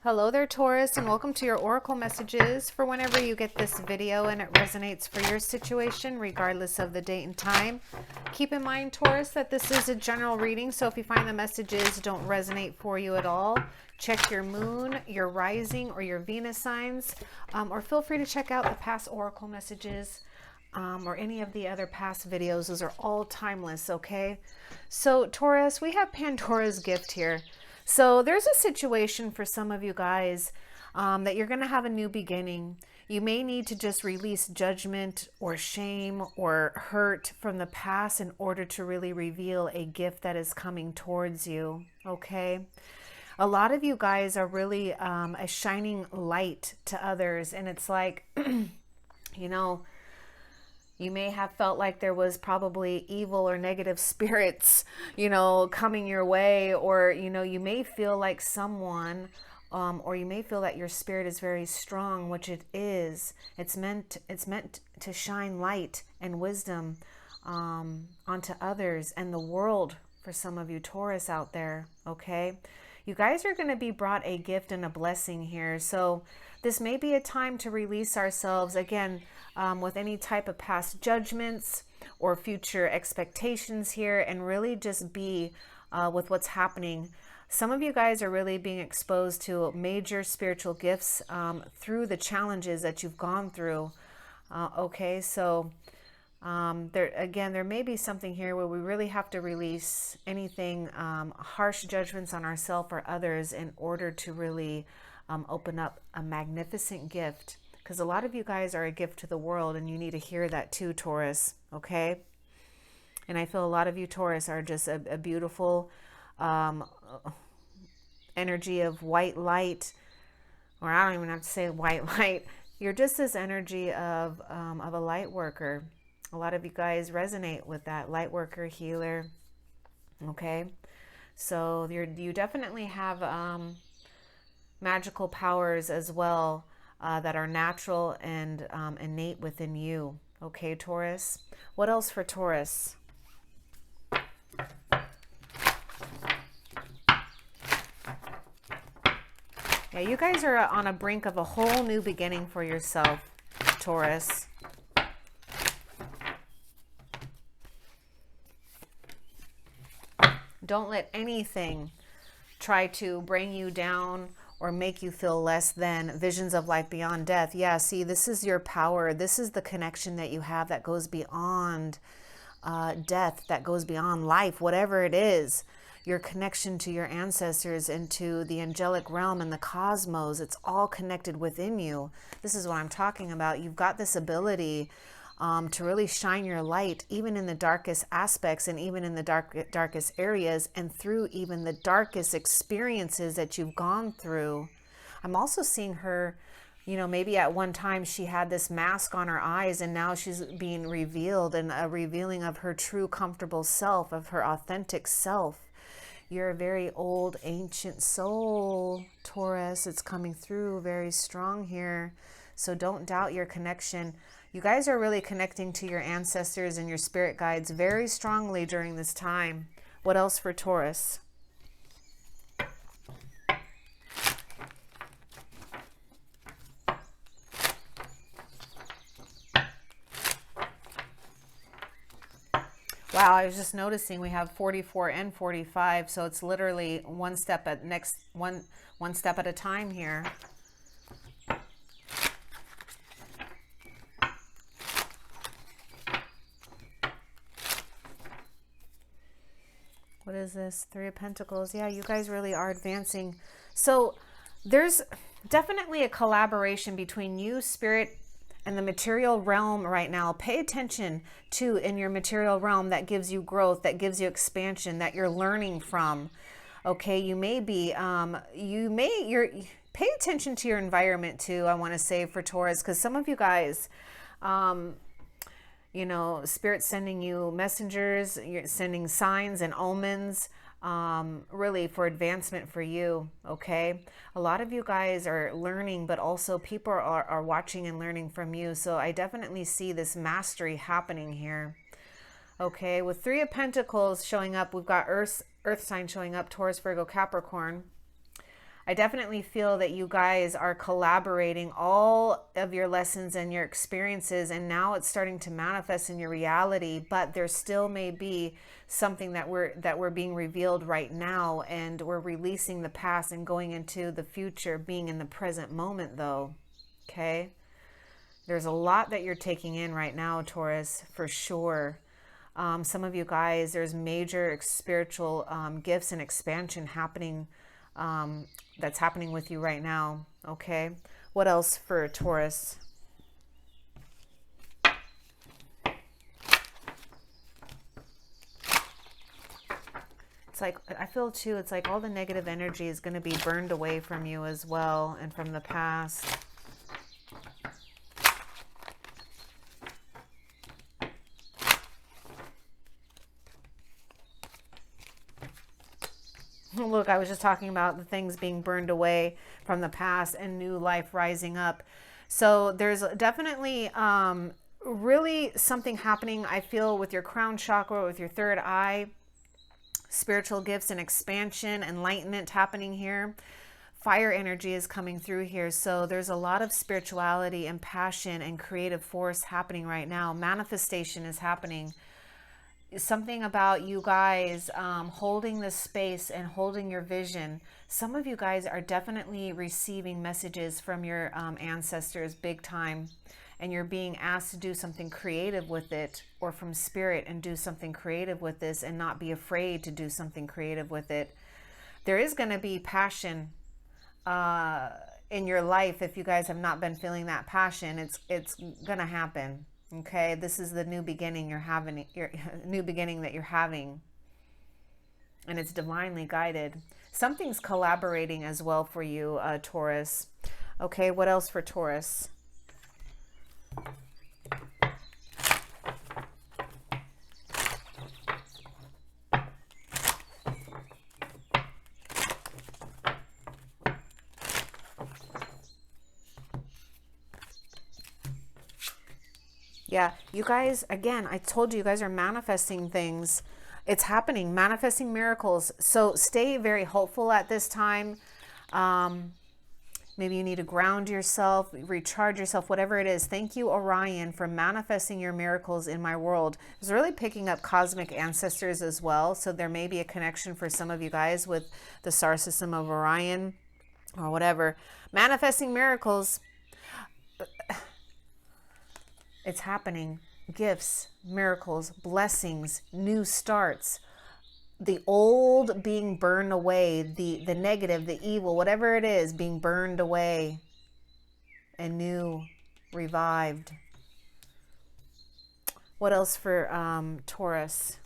Hello there, Taurus, and welcome to your Oracle messages for whenever you get this video and it resonates for your situation, regardless of the date and time. Keep in mind, Taurus, that this is a general reading, so if you find the messages don't resonate for you at all, check your moon, your rising, or your Venus signs, or feel free to check out the past Oracle messages or any of the other past videos. Those are all timeless, okay? So, Taurus, we have Pandora's gift here. So there's a situation for some of you guys that you're going to have a new beginning. You may need to just release judgment or shame or hurt from the past in order to really reveal a gift that is coming towards you, okay? A lot of you guys are really a shining light to others, and it's like, you know, you may have felt like there was probably evil or negative spirits, you know, coming your way, or, you know, you may feel like someone, or you may feel that your spirit is very strong, which it is. It's meant to shine light and wisdom onto others and the world for some of you Taurus out there, okay? You guys are going to be brought a gift and a blessing here. So this may be a time to release ourselves again with any type of past judgments or future expectations here, and really just be with what's happening. Some of you guys are really being exposed to major spiritual gifts through the challenges that you've gone through. Okay, so there may be something here where we really have to release anything harsh judgments on ourselves or others in order to really open up a magnificent gift, because a lot of you guys are a gift to the world, and you need to hear that too, Taurus, okay? And I feel a lot of you Taurus are just a beautiful energy of white light, or I don't even have to say white light. You're just this energy of a light worker. A lot of you guys resonate with that light worker, healer, okay? So you definitely have magical powers as well that are natural and innate within you, okay, Taurus? What else for Taurus? Yeah, you guys are on a brink of a whole new beginning for yourself, Taurus. Don't let anything try to bring you down or make you feel less than. Visions of life beyond death. Yeah, see, this is your power. This is the connection that you have that goes beyond death, that goes beyond life, whatever it is. Your connection to your ancestors and to the angelic realm and the cosmos, it's all connected within you. This is what I'm talking about. You've got this ability to really shine your light, even in the darkest aspects and even in the darkest areas, and through even the darkest experiences that you've gone through. I'm also seeing her, you know, maybe at one time she had this mask on her eyes, and now she's being revealed, and a revealing of her true comfortable self, of her authentic self. You're a very old, ancient soul, Taurus. It's coming through very strong here. So don't doubt your connection. You guys are really connecting to your ancestors and your spirit guides very strongly during this time. What else for Taurus? Wow, I was just noticing we have 44 and 45, so it's literally one step at one step at a time here. What is this? Three of Pentacles. Yeah, you guys really are advancing. So there's definitely a collaboration between you, spirit, and the material realm right now. Pay attention to in your material realm that gives you growth, that gives you expansion, that you're learning from. Okay, you may be, pay attention to your environment too, I want to say, for Taurus, because some of you guys, you know, Spirit's sending you messengers, you're sending signs and omens, really for advancement for you, okay? A lot of you guys are learning, but also people are watching and learning from you. So I definitely see this mastery happening here, okay? With Three of Pentacles showing up, we've got Earth sign showing up, Taurus, Virgo, Capricorn. I definitely feel that you guys are collaborating all of your lessons and your experiences, and now it's starting to manifest in your reality, but there still may be something that we're being revealed right now, and we're releasing the past and going into the future, being in the present moment though. Okay? There's a lot that you're taking in right now, Taurus, for sure. Some of you guys, there's major spiritual gifts and expansion happening, that's happening with you right now. Okay, what else for Taurus? It's like, I feel too, it's like all the negative energy is going to be burned away from you as well, and from the past. Look, I was just talking about the things being burned away from the past and new life rising up. So there's definitely really something happening, I feel, with your crown chakra, with your third eye, spiritual gifts and expansion, enlightenment happening here. Fire energy is coming through here. So there's a lot of spirituality and passion and creative force happening right now. Manifestation is happening. Something about you guys holding this space and holding your vision. Some of you guys are definitely receiving messages from your ancestors big time, and you're being asked to do something creative with it, or from spirit, and do something creative with this and not be afraid to do something creative with it. There is going to be passion in your life. If you guys have not been feeling that passion, it's going to happen. Okay, this is the new beginning you're having, your new beginning that you're having, and it's divinely guided. Something's collaborating as well for you, Taurus. Okay, what else for Taurus? Yeah, you guys, again, I told you, you guys are manifesting things. It's happening, manifesting miracles. So stay very hopeful at this time. Maybe you need to ground yourself, recharge yourself, whatever it is. Thank you, Orion, for manifesting your miracles in my world. It's really picking up cosmic ancestors as well. So there may be a connection for some of you guys with the star system of Orion or whatever. Manifesting miracles. It's happening. Gifts, miracles, blessings, new starts. The old being burned away, the negative, the evil, whatever it is, being burned away, and new, revived. What else for Taurus?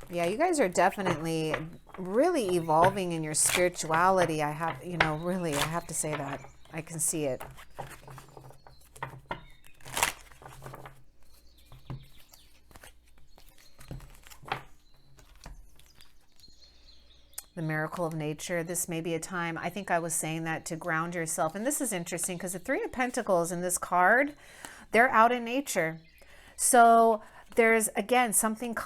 Yeah, you guys are definitely really evolving in your spirituality. I have, really, I have to say that. I can see it. The miracle of nature. This may be a time, I think I was saying that, to ground yourself. And this is interesting because the Three of Pentacles in this card, they're out in nature. So there's, again, something,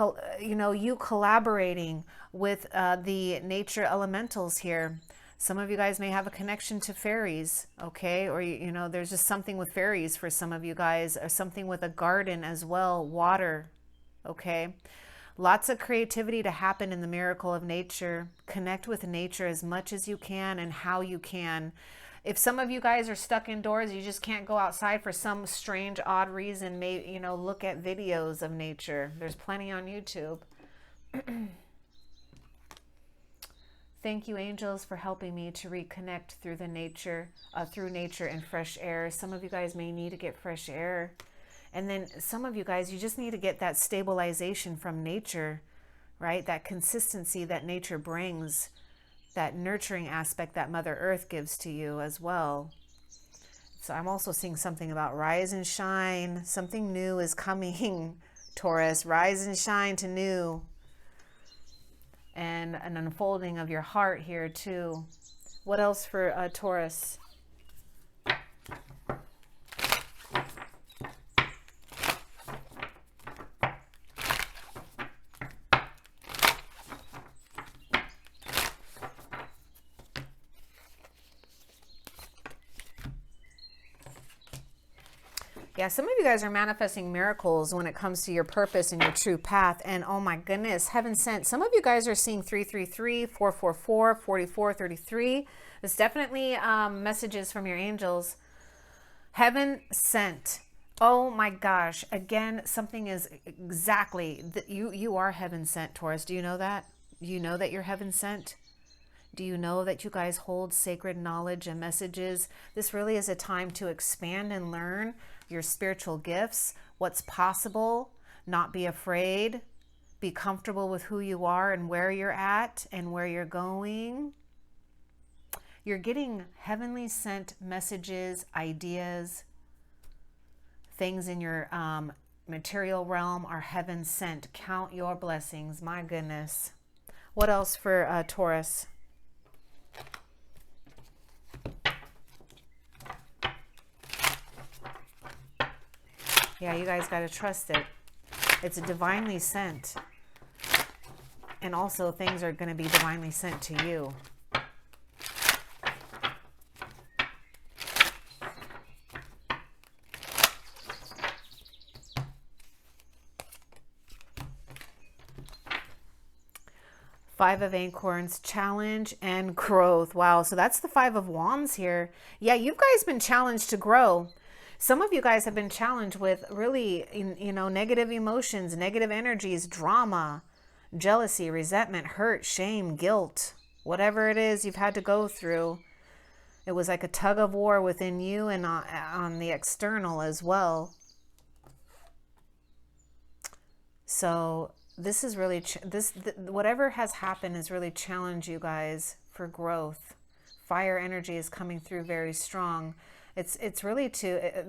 you collaborating with the nature elementals here. Some of you guys may have a connection to fairies, okay? Or, there's just something with fairies for some of you guys, or something with a garden as well, water, okay? Lots of creativity to happen in the miracle of nature. Connect with nature as much as you can and how you can. If some of you guys are stuck indoors, you just can't go outside for some strange, odd reason, maybe, look at videos of nature. There's plenty on YouTube. Thank you, angels, for helping me to reconnect through nature and fresh air. Some of you guys may need to get fresh air. And then some of you guys, you just need to get that stabilization from nature, right? That consistency that nature brings, that nurturing aspect that Mother Earth gives to you as well. So I'm also seeing something about rise and shine. Something new is coming, Taurus. Rise and shine to new. And an unfolding of your heart here too. What else for Taurus? Yeah, some of you guys are manifesting miracles when it comes to your purpose and your true path. And oh my goodness, heaven sent. Some of you guys are seeing 333, 444, 44, 33. It's definitely messages from your angels. Heaven sent. Oh my gosh. Again, something is exactly that you are heaven sent, Taurus. Do you know that? You know that you're heaven sent? Do you know that you guys hold sacred knowledge and messages? This really is a time to expand and learn your spiritual gifts, what's possible, not be afraid, be comfortable with who you are and where you're at and where you're going. You're getting heavenly sent messages, ideas, things in your material realm are heaven sent. Count your blessings. My goodness. What else for Taurus? Yeah, you guys got to trust it. It's divinely sent. And also things are going to be divinely sent to you. Five of Acorns, challenge and growth. Wow, so that's the Five of Wands here. Yeah, you guys been challenged to grow. Some of you guys have been challenged with really, you know, negative emotions, negative energies, drama, jealousy, resentment, hurt, shame, guilt, whatever it is you've had to go through. It was like a tug of war within you and on the external as well. So this is really, whatever has happened has really challenged you guys for growth. Fire energy is coming through very strong. It's really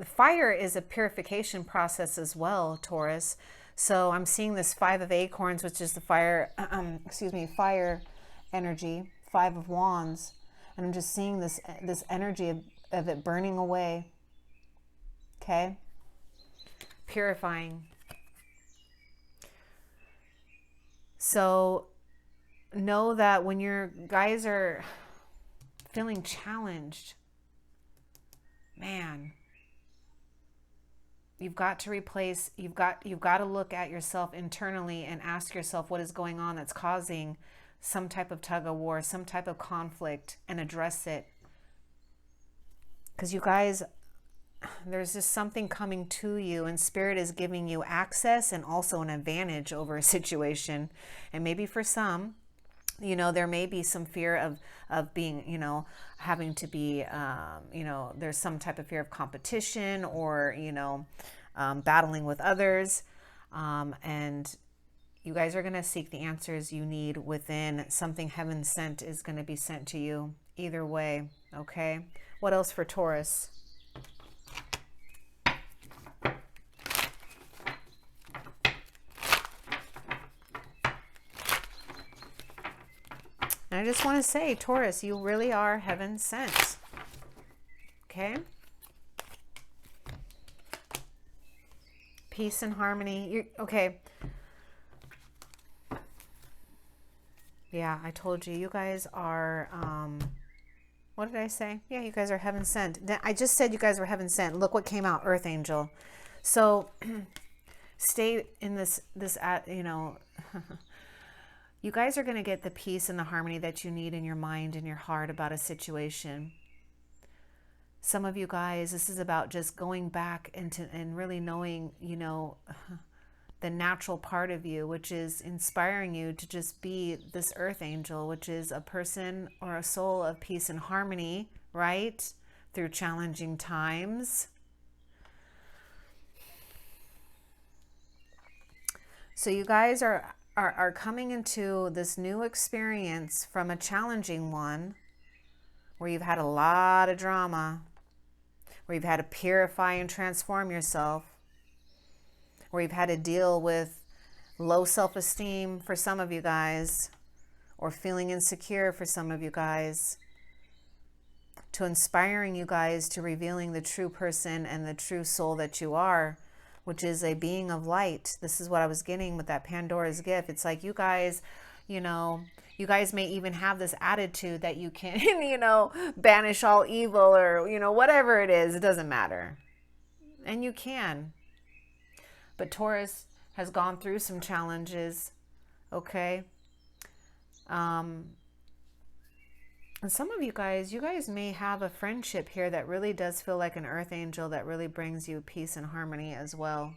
fire is a purification process as well, Taurus. So I'm seeing this Five of Acorns, which is the fire, fire energy, Five of Wands. And I'm just seeing this energy of it burning away. Okay? Purifying. So know that when your guys are feeling challenged, man, you've got to replace, you've got to look at yourself internally and ask yourself what is going on that's causing some type of tug of war, some type of conflict, and address it. Because you guys, there's just something coming to you, and Spirit is giving you access and also an advantage over a situation. And maybe for some, you know, there may be some fear of being, you know, having to be, you know, there's some type of fear of competition or, you know, battling with others. And you guys are going to seek the answers you need within. Something heaven sent is going to be sent to you either way. Okay. What else for Taurus? And I just want to say, Taurus, you really are heaven sent. Okay? Peace and harmony. Okay. Yeah, I told you. You guys are, what did I say? Yeah, you guys are heaven sent. I just said you guys were heaven sent. Look what came out, Earth Angel. So stay in this, you know, you guys are going to get the peace and the harmony that you need in your mind and your heart about a situation. Some of you guys, this is about just going back and really knowing, you know, the natural part of you, which is inspiring you to just be this Earth Angel, which is a person or a soul of peace and harmony, right? Through challenging times. So you guys are coming into this new experience from a challenging one where you've had a lot of drama, where you've had to purify and transform yourself, where you've had to deal with low self-esteem for some of you guys, or feeling insecure for some of you guys, to inspiring you guys to revealing the true person and the true soul that you are, which is a being of light. This is what I was getting with that Pandora's gift. It's like you guys, you know, you guys may even have this attitude that you can, you know, banish all evil or, you know, whatever it is. It doesn't matter. And you can. But Taurus has gone through some challenges, okay? And some of you guys may have a friendship here that really does feel like an earth angel that really brings you peace and harmony as well.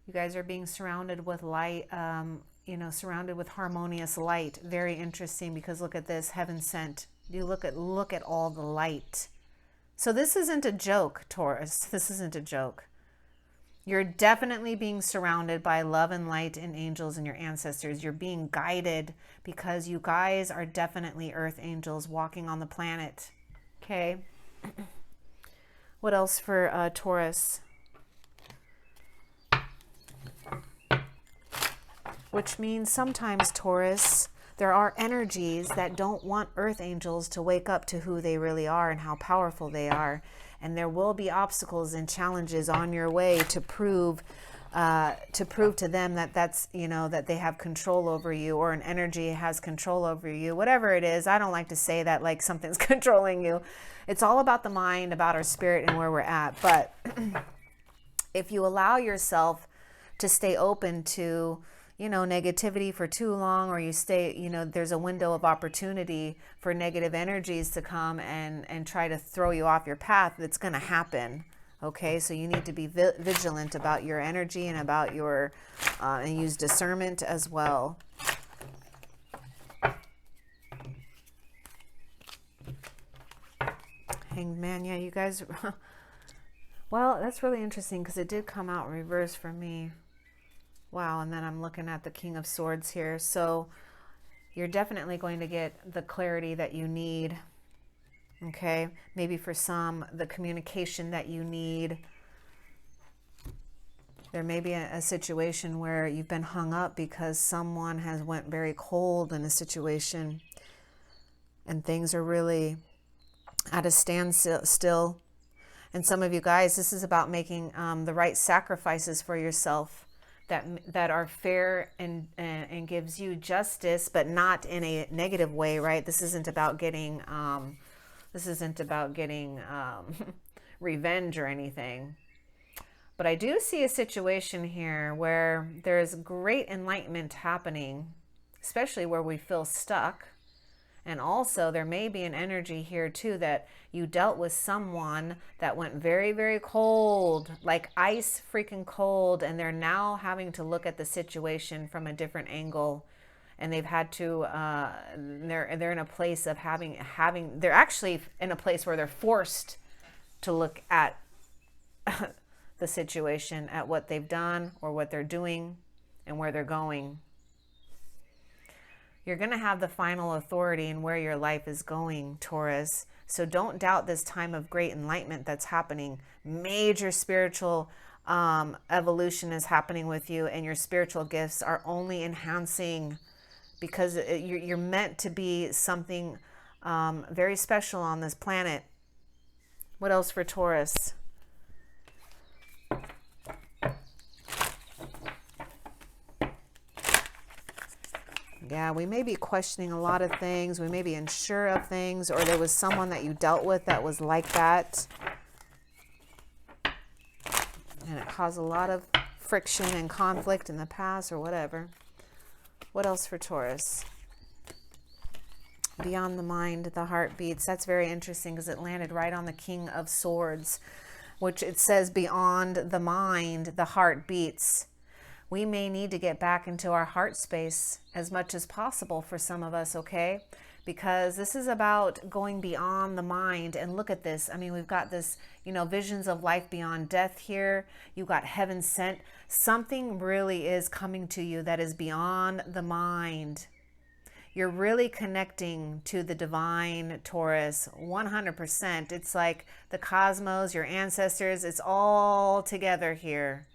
You guys are being surrounded with light, you know, surrounded with harmonious light. Very interesting, because look at this, heaven sent. You look at all the light. So this isn't a joke, Taurus. This isn't a joke. You're definitely being surrounded by love and light and angels and your ancestors. You're being guided because you guys are definitely earth angels walking on the planet. Okay. What else for Taurus? Which means sometimes, Taurus, there are energies that don't want earth angels to wake up to who they really are and how powerful they are. And there will be obstacles and challenges on your way to prove to them that that's, you know, that they have control over you, or an energy has control over you, whatever it is. I don't like to say that like something's controlling you. It's all about the mind, about our spirit and where we're at. But if you allow yourself to stay open to, you know, negativity for too long, or you stay, you know, there's a window of opportunity for negative energies to come and try to throw you off your path, that's going to happen. Okay, so you need to be vigilant about your energy and about your, and use discernment as well. Hanged Man, yeah, you guys, well, that's really interesting because it did come out reverse for me. Wow, and then I'm looking at the King of Swords here. So you're definitely going to get the clarity that you need. Okay, maybe for some, the communication that you need. There may be a situation where you've been hung up because someone has went very cold in a situation and things are really at a standstill. And some of you guys, this is about making the right sacrifices for yourself that are fair and gives you justice, but not in a negative way, right? This isn't about getting revenge or anything. But I do see a situation here where there's great enlightenment happening, especially where we feel stuck. And also there may be an energy here too that you dealt with someone that went very, very cold, like ice freaking cold, and they're now having to look at the situation from a different angle. And they've had to, they're in a place of they're actually in a place where they're forced to look at the situation, at what they've done or what they're doing and where they're going. You're going to have the final authority in where your life is going, Taurus. So don't doubt this time of great enlightenment that's happening. Major spiritual evolution is happening with you, and your spiritual gifts are only enhancing, because you're meant to be something very special on this planet. What else for Taurus? Yeah, we may be questioning a lot of things. We may be unsure of things, or there was someone that you dealt with that was like that. And it caused a lot of friction and conflict in the past or whatever. What else for Taurus? Beyond the mind, the heart beats. That's very interesting because it landed right on the King of Swords, which it says beyond the mind, the heart beats. We may need to get back into our heart space as much as possible for some of us, okay? Because this is about going beyond the mind. And look at this. I mean, we've got this, you know, visions of life beyond death here. You've got heaven sent. Something really is coming to you that is beyond the mind. You're really connecting to the divine, Taurus, 100%. It's like the cosmos, your ancestors, it's all together here.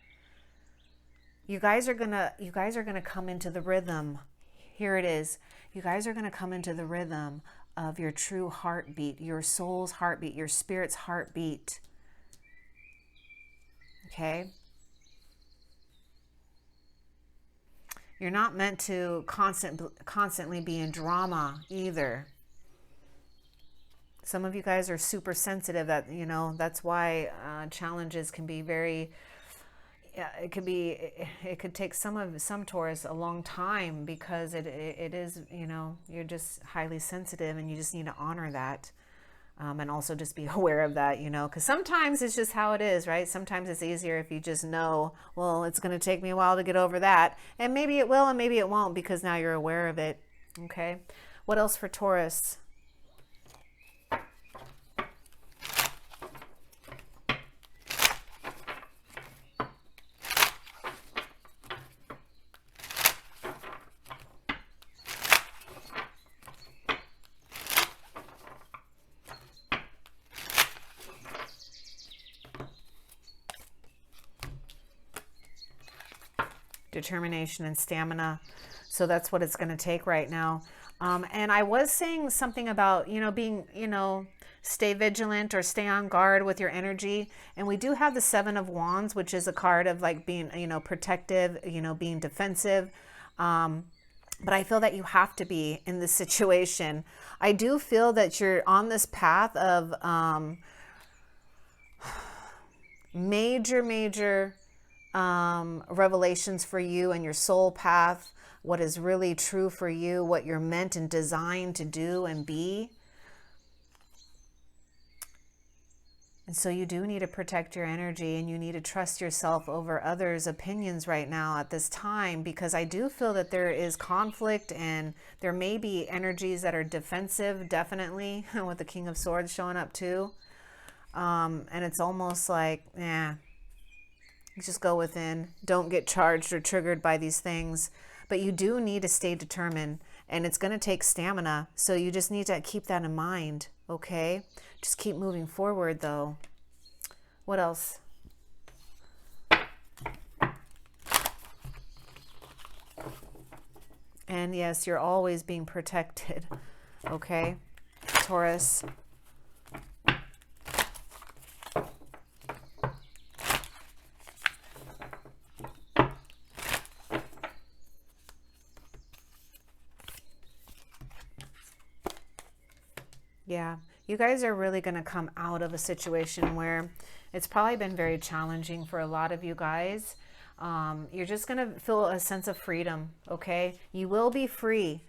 You guys are gonna come into the rhythm. Here it is. You guys are gonna come into the rhythm of your true heartbeat, your soul's heartbeat, your spirit's heartbeat. Okay? You're not meant to constantly be in drama either. Some of you guys are super sensitive. That, you know, that's why challenges can be very, yeah, it could take some Taurus a long time, because it is, you know, you're just highly sensitive, and you just need to honor that. And also just be aware of that, you know, because sometimes it's just how it is, right? Sometimes it's easier if you just know, well, it's going to take me a while to get over that. And maybe it will, and maybe it won't, because now you're aware of it. Okay. What else for Taurus? Determination and stamina. So that's what it's going to take right now. And I was saying something about, you know, being, you know, stay vigilant or stay on guard with your energy. And we do have the Seven of Wands, which is a card of like being, you know, protective, you know, being defensive. But I feel that you have to be in this situation. I do feel that you're on this path of major revelations for you and your soul path, what is really true for you, what you're meant and designed to do and be. And so you do need to protect your energy, and you need to trust yourself over others' opinions right now at this time, because I do feel that there is conflict, and there may be energies that are defensive, definitely, with the King of Swords showing up too. And it's almost like, just go within. Don't get charged or triggered by these things. But you do need to stay determined, and it's going to take stamina. So you just need to keep that in mind, okay? Just keep moving forward, though. What else? And yes, you're always being protected, okay, Taurus? Yeah, you guys are really going to come out of a situation where it's probably been very challenging for a lot of you guys. You're just going to feel a sense of freedom, okay? You will be free.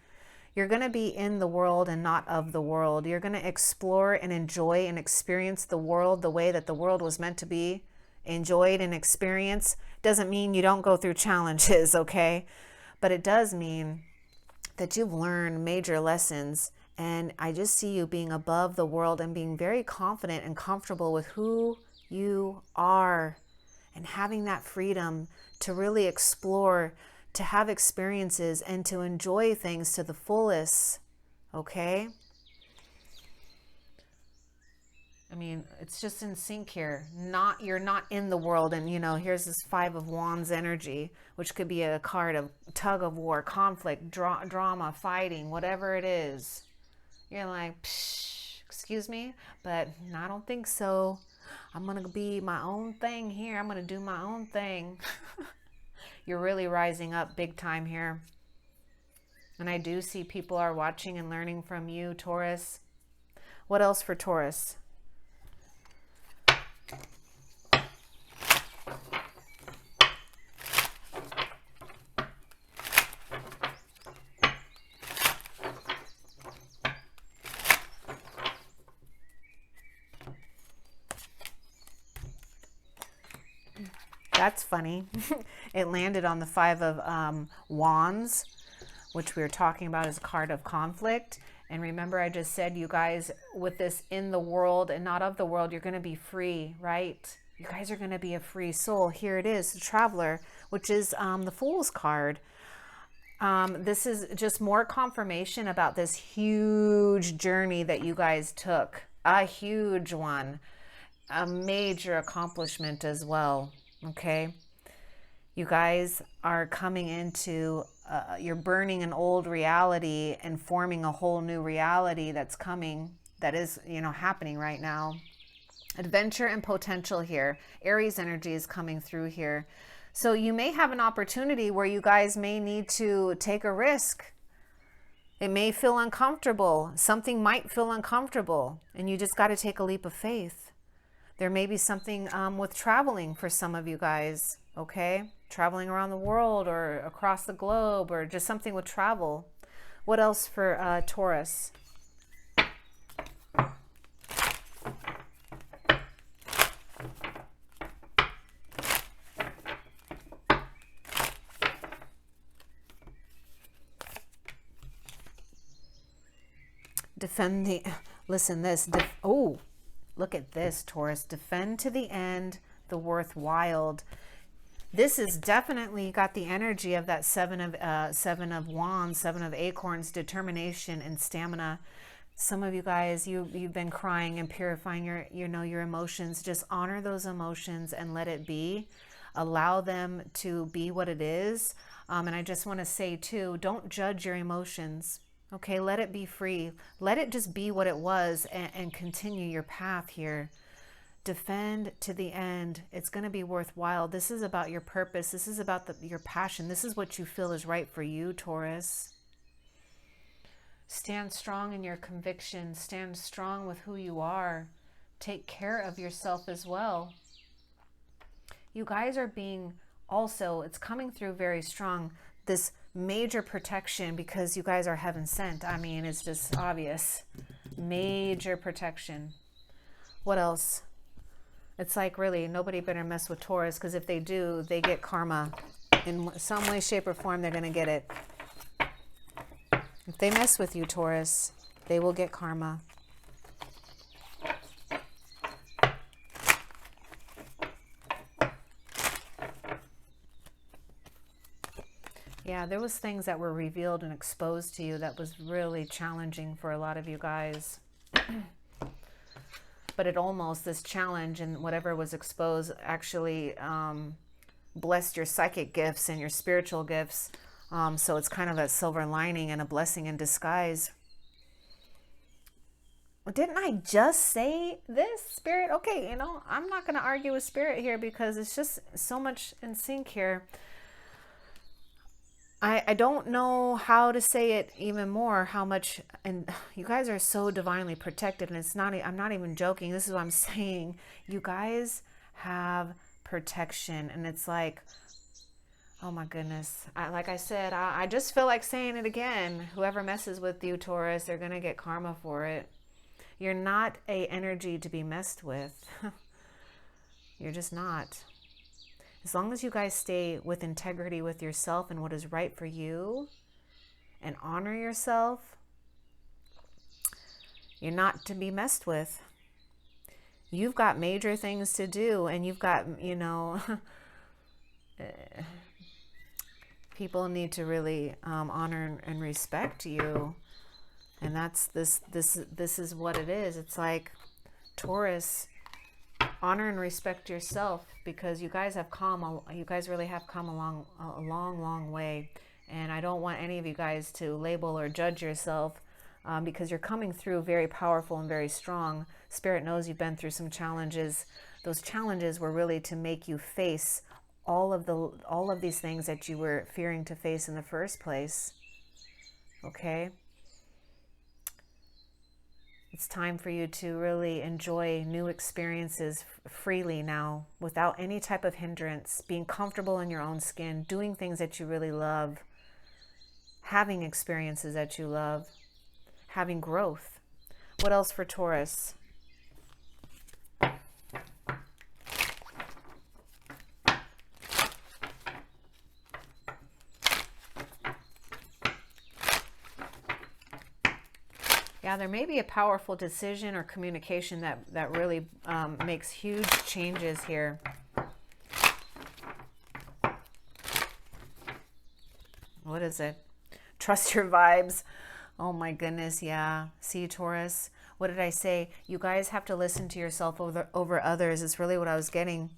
You're going to be in the world and not of the world. You're going to explore and enjoy and experience the world the way that the world was meant to be enjoyed and experienced. Doesn't mean you don't go through challenges, okay? But it does mean that you've learned major lessons. And I just see you being above the world and being very confident and comfortable with who you are, and having that freedom to really explore, to have experiences, and to enjoy things to the fullest, okay? I mean, it's just in sync here. You're not in the world, and, you know, here's this Five of Wands energy, which could be a card of tug of war, conflict, drama, fighting, whatever it is. You're like, psh, excuse me, but I don't think so. I'm going to be my own thing here. I'm going to do my own thing. You're really rising up big time here. And I do see people are watching and learning from you, Taurus. What else for Taurus? That's funny. It landed on the Five of Wands, which we were talking about as a card of conflict. And remember, I just said, you guys, with this in the world and not of the world, you're going to be free, right? You guys are going to be a free soul. Here it is, the Traveler, which is the Fool's card. This is just more confirmation about this huge journey that you guys took. A huge one. A major accomplishment as well. Okay, you guys are coming into, you're burning an old reality and forming a whole new reality that's coming, that is, you know, happening right now. Adventure and potential here. Aries energy is coming through here. So you may have an opportunity where you guys may need to take a risk. It may feel uncomfortable. Something might feel uncomfortable, and you just got to take a leap of faith. There may be something with traveling for some of you guys, okay? Traveling around the world or across the globe, or just something with travel. What else for Taurus? Defend the, listen this, oh, look at this, Taurus. Defend to the end the worthwhile. This is definitely got the energy of that seven of wands, seven of acorns, determination and stamina. Some of you guys, you've been crying and purifying your emotions. Just honor those emotions and let it be. Allow them to be what it is. And I just want to say too, don't judge your emotions. Okay, let it be free. Let it just be what it was, and continue your path here. Defend to the end. It's going to be worthwhile. This is about your purpose. This is about your passion. This is what you feel is right for you, Taurus. Stand strong in your conviction. Stand strong with who you are. Take care of yourself as well. You guys are being also, it's coming through very strong, this major protection, because you guys are heaven sent. I mean, it's just obvious. Major protection. What else? It's like, really, nobody better mess with Taurus, because if they do, they get karma. In some way, shape, or form, they're going to get it. If they mess with you, Taurus, they will get karma. Yeah, there was things that were revealed and exposed to you that was really challenging for a lot of you guys. But it almost, this challenge and whatever was exposed actually blessed your psychic gifts and your spiritual gifts. So it's kind of a silver lining and a blessing in disguise. Didn't I just say this, Spirit? Okay, I'm not going to argue with Spirit here because it's just so much in sync here. I don't know how to say it even more, how much, and you guys are so divinely protected, and it's not, I'm not even joking. This is what I'm saying. You guys have protection, and it's like, oh my goodness. Like I said, I just feel like saying it again. Whoever messes with you, Taurus, they're going to get karma for it. You're not a energy to be messed with. You're just not. As long as you guys stay with integrity with yourself and what is right for you and honor yourself, you're not to be messed with. You've got major things to do, and you've got, people need to really honor and respect you. And that's this is what it is. It's like, Taurus, honor and respect yourself, because you guys really have come along a long way. And I don't want any of you guys to label or judge yourself, because you're coming through very powerful and very strong. Spirit knows you've been through some challenges. Those challenges were really to make you face all of these things that you were fearing to face in the first place. Okay? It's time for you to really enjoy new experiences freely now, without any type of hindrance, being comfortable in your own skin, doing things that you really love, having experiences that you love, having growth. What else for Taurus? Yeah, there may be a powerful decision or communication that really makes huge changes here. What is it? Trust your vibes. Oh my goodness, yeah. See, Taurus, what did I say? You guys have to listen to yourself over others. It's really what I was getting.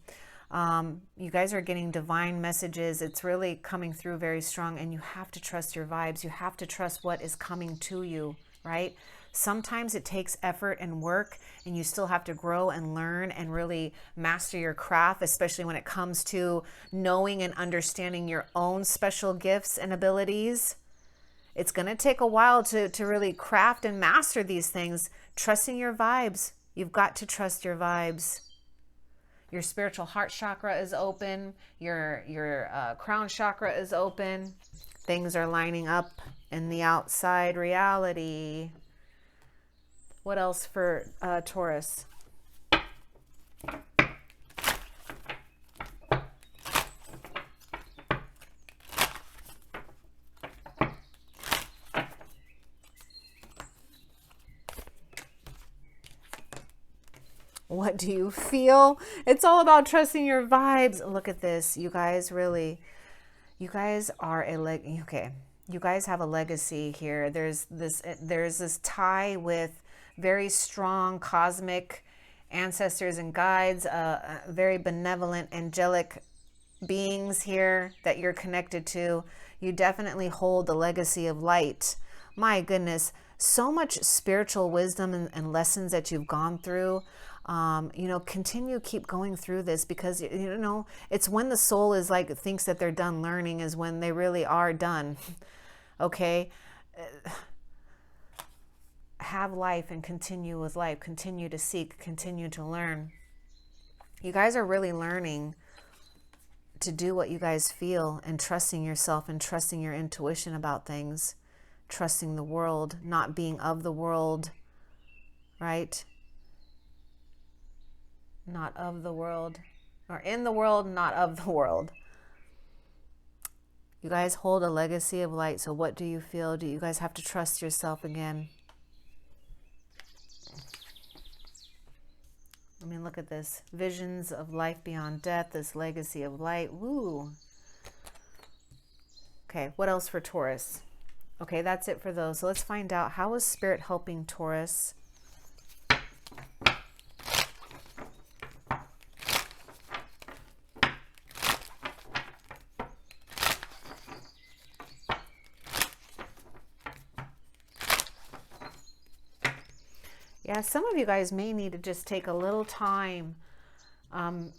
You guys are getting divine messages. It's really coming through very strong, and you have to trust your vibes. You have to trust what is coming to you, right? Sometimes it takes effort and work, and you still have to grow and learn and really master your craft, especially when it comes to knowing and understanding your own special gifts and abilities. It's going to take a while to really craft and master these things. Trusting your vibes. You've got to trust your vibes. Your spiritual heart chakra is open. Your crown chakra is open. Things are lining up in the outside reality. What else for Taurus? What do you feel? It's all about trusting your vibes. Look at this. You guys really, you guys are okay. You guys have a legacy here. There's this tie with very strong cosmic ancestors and guides, very benevolent, angelic beings here that you're connected to. You definitely hold the legacy of light. My goodness, so much spiritual wisdom and lessons that you've gone through. You know, keep going through this, because, you know, it's when the soul is like, thinks that they're done learning is when they really are done. Okay. Have life and continue with life, continue to seek, continue to learn. You guys are really learning to do what you guys feel, and trusting yourself and trusting your intuition about things, trusting the world, not being of the world, right? Not of the world, or in the world, not of the world. You guys hold a legacy of light. So what do you feel? Do you guys have to trust yourself again? I mean, look at this. Visions of life beyond death, this legacy of light. Woo. Okay, what else for Taurus? Okay, that's it for those. So let's find out, how is Spirit helping Taurus? Yeah, some of you guys may need to just take a little time,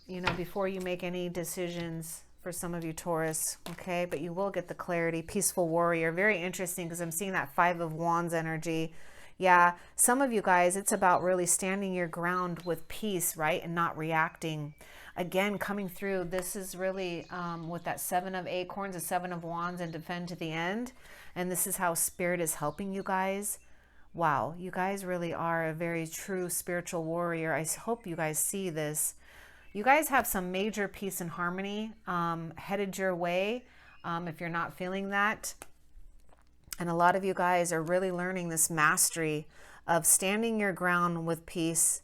you know, before you make any decisions, for some of you Taurus, okay? But you will get the clarity. Peaceful warrior, very interesting, because I'm seeing that 5 of Wands energy. Yeah, some of you guys, it's about really standing your ground with peace, right? And not reacting. Again, coming through, this is really with that 7 of Acorns, the 7 of Wands, and defend to the end. And this is how Spirit is helping you guys. Wow, you guys really are a very true spiritual warrior. I hope you guys see this. You guys have some major peace and harmony headed your way, if you're not feeling that. And a lot of you guys are really learning this mastery of standing your ground with peace,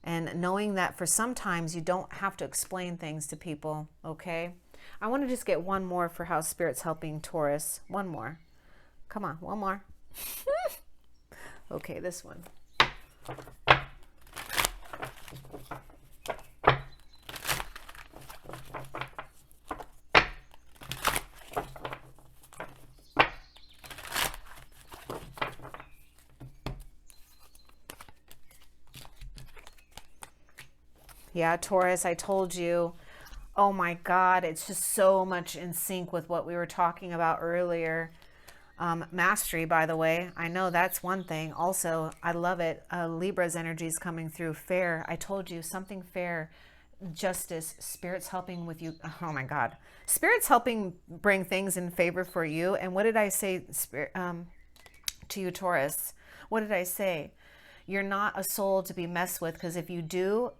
and knowing that for sometimes you don't have to explain things to people, okay? I want to just get one more for how Spirit's helping Taurus. One more. Come on, one more. Okay, this one. Yeah, Taurus, I told you. Oh my God, it's just so much in sync with what we were talking about earlier. Mastery, by the way, I know that's one thing. Also, I love it. Libra's energy is coming through. Fair. I told you, something fair. Justice. Spirit's helping with you. Oh my God. Spirit's helping bring things in favor for you. And what did I say, Spirit, to you, Taurus? What did I say? You're not a soul to be messed with, because if you do,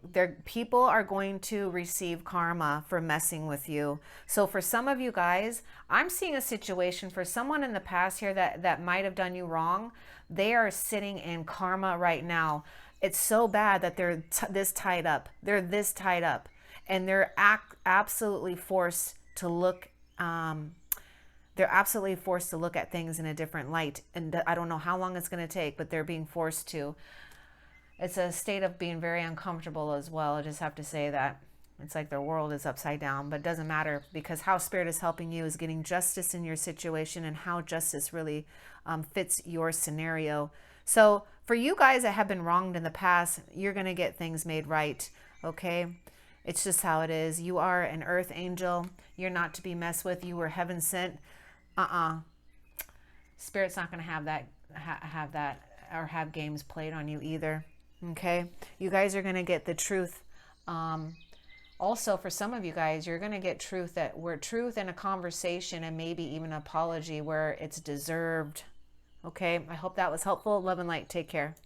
people are going to receive karma for messing with you. So for some of you guys, I'm seeing a situation for someone in the past here that might have done you wrong. They are sitting in karma right now. It's so bad that they're this tied up. They're this tied up, and they're absolutely forced to look. They're absolutely forced to look at things in a different light. And I don't know how long it's going to take, but they're being forced to. It's a state of being very uncomfortable as well. I just have to say that. It's like their world is upside down, but it doesn't matter, because how Spirit is helping you is getting justice in your situation, and how justice really fits your scenario. So for you guys that have been wronged in the past, you're going to get things made right, okay? It's just how it is. You are an earth angel. You're not to be messed with. You were heaven sent. Spirit's not going to have that, or have games played on you either. Okay, you guys are going to get the truth. Also, for some of you guys, you're going to get truth truth in a conversation, and maybe even an apology where it's deserved. Okay, I hope that was helpful. Love and light. Take care.